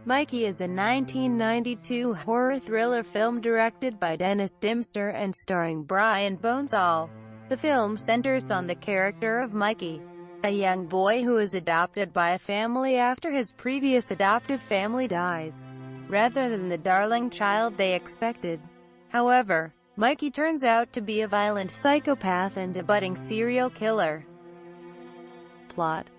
Mikey is a 1992 horror thriller film directed by Dennis Dimster and starring Brian Bonesall. The film centers on the character of Mikey, a young boy who is adopted by a family after his previous adoptive family dies, rather than the darling child they expected. However, Mikey turns out to be a violent psychopath and a budding serial killer. Plot: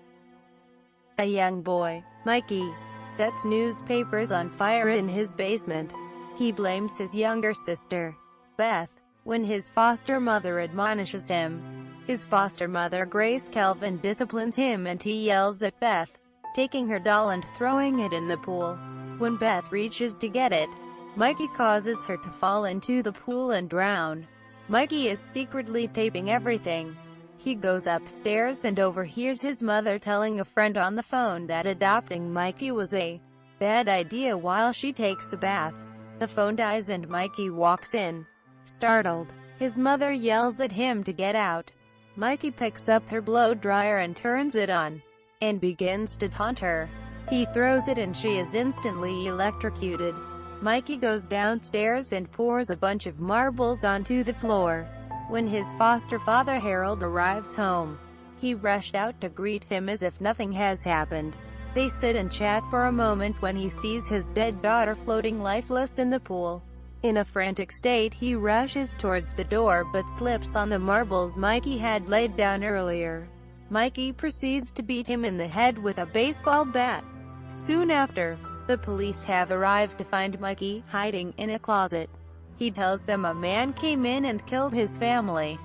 a young boy, Mikey, sets newspapers on fire in his basement. He blames his younger sister, Beth, when his foster mother admonishes him. His foster mother Grace Kelvin disciplines him and he yells at Beth, taking her doll and throwing it in the pool. When Beth reaches to get it, Mikey causes her to fall into the pool and drown. Mikey is secretly taping everything. He goes upstairs and overhears his mother telling a friend on the phone that adopting Mikey was a bad idea while she takes a bath. The phone dies and Mikey walks in. Startled, his mother yells at him to get out. Mikey picks up her blow dryer and turns it on, and begins to taunt her. He throws it and she is instantly electrocuted. Mikey goes downstairs and pours a bunch of marbles onto the floor. When his foster father Harold arrives home, he rushed out to greet him as if nothing has happened. They sit and chat for a moment when he sees his dead daughter floating lifeless in the pool. In a frantic state he rushes towards the door but slips on the marbles Mikey had laid down earlier. Mikey proceeds to beat him in the head with a baseball bat. Soon after, the police have arrived to find Mikey hiding in a closet. He tells them a man came in and killed his family.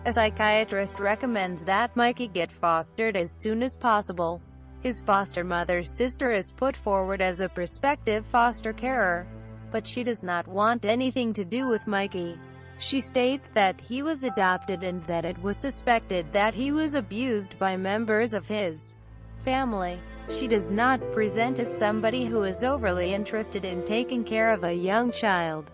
A psychiatrist recommends that Mikey get fostered as soon as possible. His foster mother's sister is put forward as a prospective foster carer, but she does not want anything to do with Mikey. She states that he was adopted and that it was suspected that he was abused by members of his family. She does not present as somebody who is overly interested in taking care of a young child.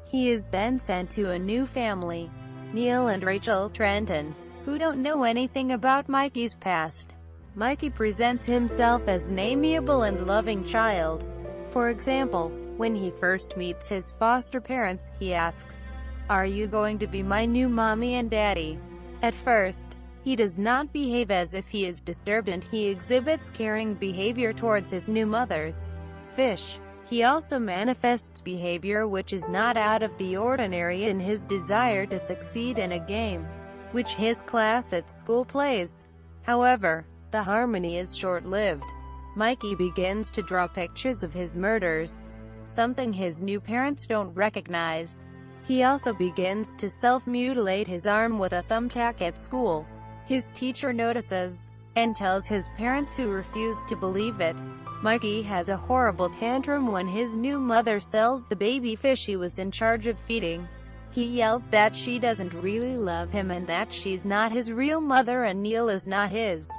He is then sent to a new family, Neil and Rachel Trenton, who don't know anything about Mikey's past. Mikey presents himself as an amiable and loving child. For example, when he first meets his foster parents, he asks, "Are you going to be my new mommy and daddy?" At first, he does not behave as if he is disturbed and he exhibits caring behavior towards his new mother's fish. He also manifests behavior which is not out of the ordinary in his desire to succeed in a game, which his class at school plays. However, the harmony is short-lived. Mikey begins to draw pictures of his murders, something his new parents don't recognize. He also begins to self-mutilate his arm with a thumbtack at school. His teacher notices, and tells his parents who refuse to believe it. Mikey has a horrible tantrum when his new mother sells the baby fish he was in charge of feeding. He yells that she doesn't really love him and that she's not his real mother and Neil is not his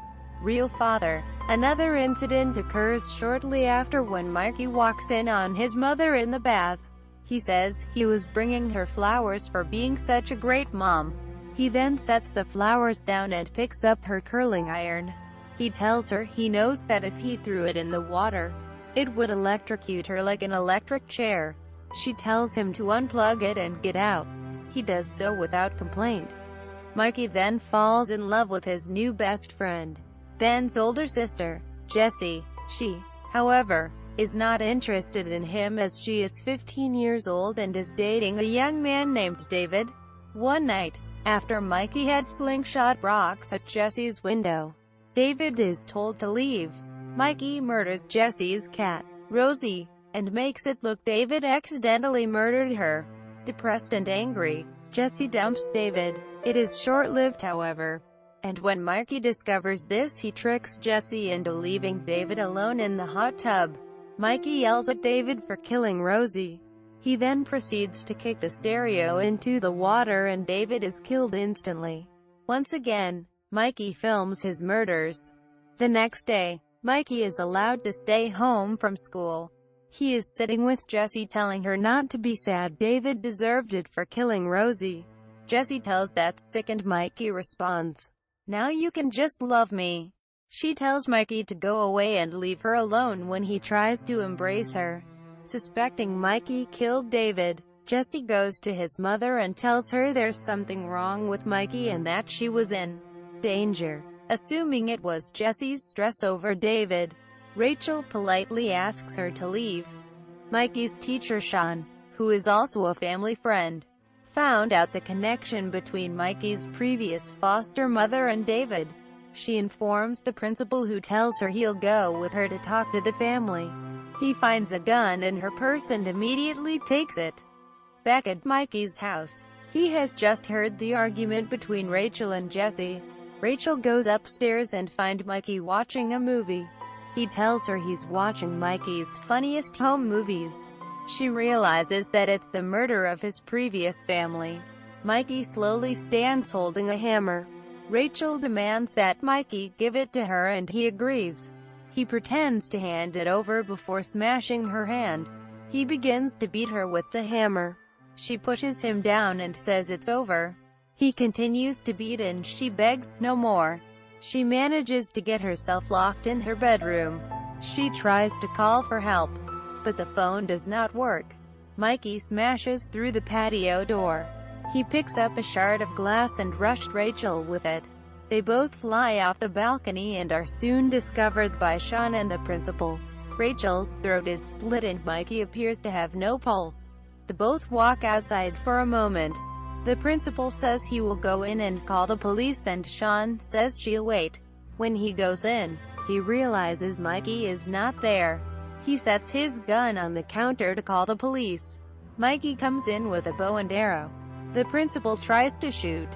real father. Another incident occurs shortly after when Mikey walks in on his mother in the bath. He says he was bringing her flowers for being such a great mom. He then sets the flowers down and picks up her curling iron. He tells her he knows that if he threw it in the water, it would electrocute her like an electric chair. She tells him to unplug it and get out. He does so without complaint. Mikey then falls in love with his new best friend, Ben's older sister, Jessie. She, however, is not interested in him as she is 15 years old and is dating a young man named David. One night, after Mikey had slingshot rocks at Jessie's window, David is told to leave. Mikey murders Jessie's cat, Rosie, and makes it look David accidentally murdered her. Depressed and angry, Jessie dumps David. It is short-lived however, and when Mikey discovers this he tricks Jessie into leaving David alone in the hot tub. Mikey yells at David for killing Rosie. He then proceeds to kick the stereo into the water and David is killed instantly. Once again, Mikey films his murders. The next day, Mikey is allowed to stay home from school. He is sitting with Jessie telling her not to be sad. David deserved it for killing Rosie. Jessie tells that sickened Mikey responds, "Now you can just love me." She tells Mikey to go away and leave her alone when he tries to embrace her. Suspecting Mikey killed David, Jesse goes to his mother and tells her there's something wrong with Mikey and that she was in danger. Assuming it was Jesse's stress over David, Rachel politely asks her to leave. Mikey's teacher Sean, who is also a family friend, found out the connection between Mikey's previous foster mother and David. She informs the principal, who tells her he'll go with her to talk to the family. He finds a gun in her purse and immediately takes it. Back at Mikey's house, he has just heard the argument between Rachel and Jesse. Rachel goes upstairs and finds Mikey watching a movie. He tells her he's watching Mikey's funniest home movies. She realizes that it's the murder of his previous family. Mikey slowly stands holding a hammer. Rachel demands that Mikey give it to her and he agrees. He pretends to hand it over before smashing her hand. He begins to beat her with the hammer. She pushes him down and says it's over. He continues to beat and she begs no more. She manages to get herself locked in her bedroom. She tries to call for help, but the phone does not work. Mikey smashes through the patio door. He picks up a shard of glass and rushed Rachel with it. They both fly off the balcony and are soon discovered by Sean and the principal. Rachel's throat is slit and Mikey appears to have no pulse. They both walk outside for a moment. The principal says he will go in and call the police and Sean says she'll wait. When he goes in, he realizes Mikey is not there. He sets his gun on the counter to call the police. Mikey comes in with a bow and arrow. The principal tries to shoot,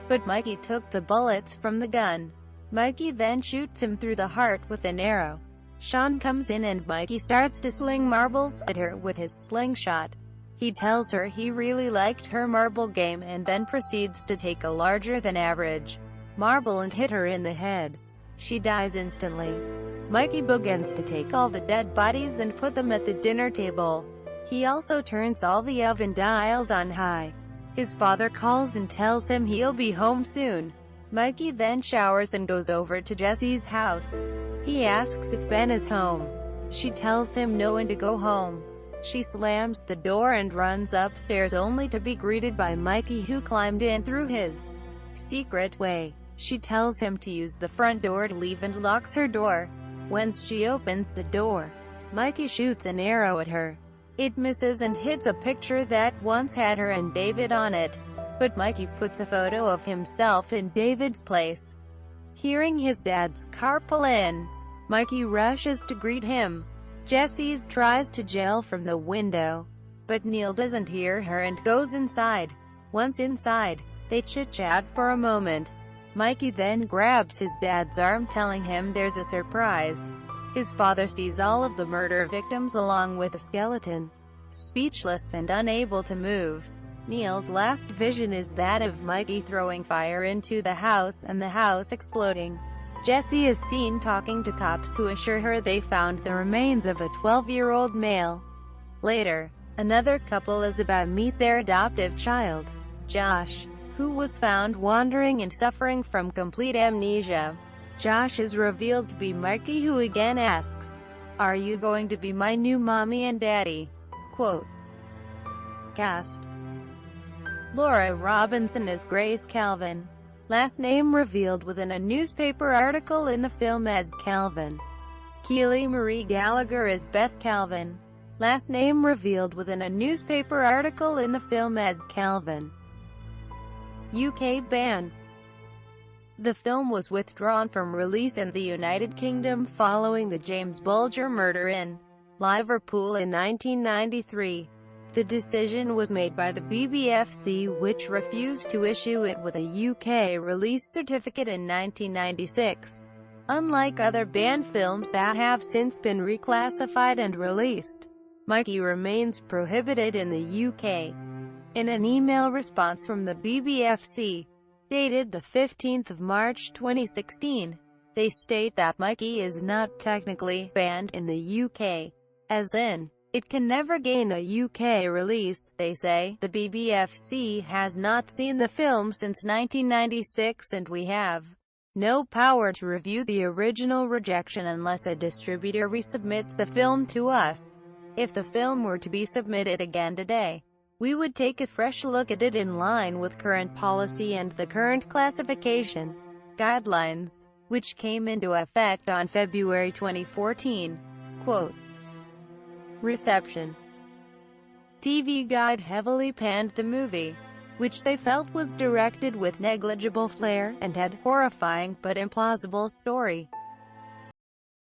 but Mikey took the bullets from the gun. Mikey then shoots him through the heart with an arrow. Sean comes in and Mikey starts to sling marbles at her with his slingshot. He tells her he really liked her marble game and then proceeds to take a larger-than-average marble and hit her in the head. She dies instantly. Mikey begins to take all the dead bodies and put them at the dinner table. He also turns all the oven dials on high. His father calls and tells him he'll be home soon. Mikey then showers and goes over to Jesse's house. He asks if Ben is home. She tells him no and to go home. She slams the door and runs upstairs only to be greeted by Mikey, who climbed in through his secret way. She tells him to use the front door to leave and locks her door. Once she opens the door, Mikey shoots an arrow at her. It misses and hits a picture that once had her and David on it, but Mikey puts a photo of himself in David's place. Hearing his dad's car pull in, Mikey rushes to greet him. Jesse tries to yell from the window, but Neil doesn't hear her and goes inside. Once inside, they chit-chat for a moment. Mikey then grabs his dad's arm, telling him there's a surprise. His father sees all of the murder victims along with a skeleton. Speechless and unable to move, Neil's last vision is that of Mikey throwing fire into the house and the house exploding. Jesse is seen talking to cops who assure her they found the remains of a 12-year-old male. Later, another couple is about to meet their adoptive child, Josh, who was found wandering and suffering from complete amnesia. Josh is revealed to be Mikey, who again asks, "Are you going to be my new mommy and daddy?" Quote. Cast: Laura Robinson as Grace Calvin. Last name revealed within a newspaper article in the film as Calvin. Keely Marie Gallagher as Beth Calvin. Last name revealed within a newspaper article in the film as Calvin. UK ban. The film was withdrawn from release in the United Kingdom following the James Bulger murder in Liverpool in 1993. The decision was made by the BBFC, which refused to issue it with a UK release certificate in 1996. Unlike other banned films that have since been reclassified and released, Mikey remains prohibited in the UK. In an email response from the BBFC, dated the 15th of March 2016, they state that Mikey is not technically banned in the UK, as in, it can never gain a UK release. They say, the BBFC has not seen the film since 1996 and we have. no power to review the original rejection unless a distributor resubmits the film to us. If the film were to be submitted again today, we would take a fresh look at it in line with current policy and the current classification guidelines, which came into effect on February 2014. Quote, reception. TV Guide heavily panned the movie, which they felt was directed with negligible flair, and had horrifying but implausible story.